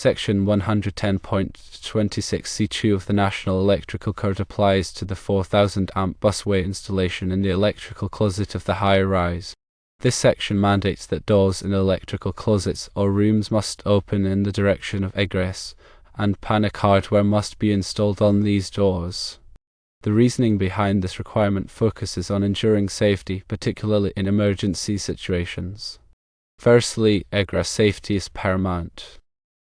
Section 110.26c2 of the National Electrical Code applies to the 4000 amp busway installation in the electrical closet of the high-rise. This section mandates that doors in electrical closets or rooms must open in the direction of egress, and panic hardware must be installed on these doors. The reasoning behind this requirement focuses on ensuring safety, particularly in emergency situations. Firstly, egress safety is paramount.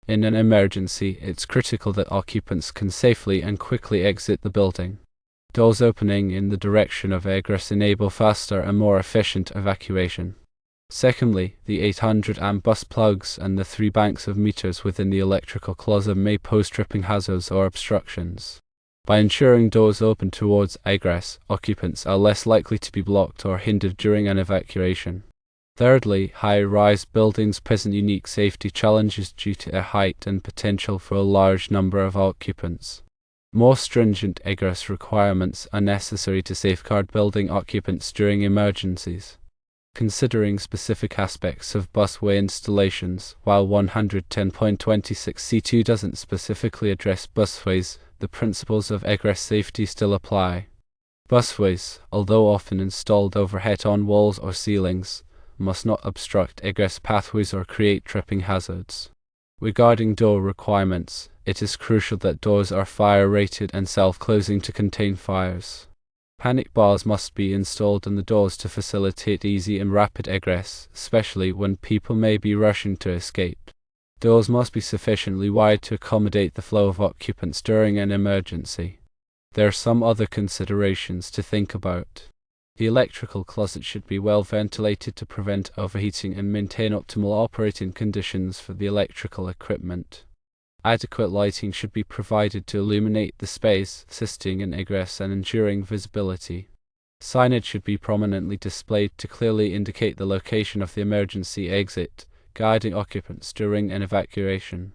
In an emergency, it's critical that occupants can safely and quickly exit the building. Doors opening in the direction of egress enable faster and more efficient evacuation. Secondly, the 800 amp bus plugs and the 3 banks of meters within the electrical closet may pose tripping hazards or obstructions. By ensuring doors open towards egress, occupants are less likely to be blocked or hindered during an evacuation. Thirdly, high-rise buildings present unique safety challenges due to their height and potential for a large number of occupants. More stringent egress requirements are necessary to safeguard building occupants during emergencies. Considering specific aspects of busway installations, while 110.26c2 doesn't specifically address busways, the principles of egress safety still apply. Busways, although often installed overhead on walls or ceilings, must not obstruct egress pathways or create tripping hazards. Regarding door requirements, it is crucial that doors are fire-rated and self-closing to contain fires. Panic bars must be installed on the doors to facilitate easy and rapid egress, especially when people may be rushing to escape. Doors must be sufficiently wide to accommodate the flow of occupants during an emergency. There are some other considerations to think about. The electrical closet should be well ventilated to prevent overheating and maintain optimal operating conditions for the electrical equipment. Adequate lighting should be provided to illuminate the space, assisting in egress and ensuring visibility. Signage should be prominently displayed to clearly indicate the location of the emergency exit, guiding occupants during an evacuation.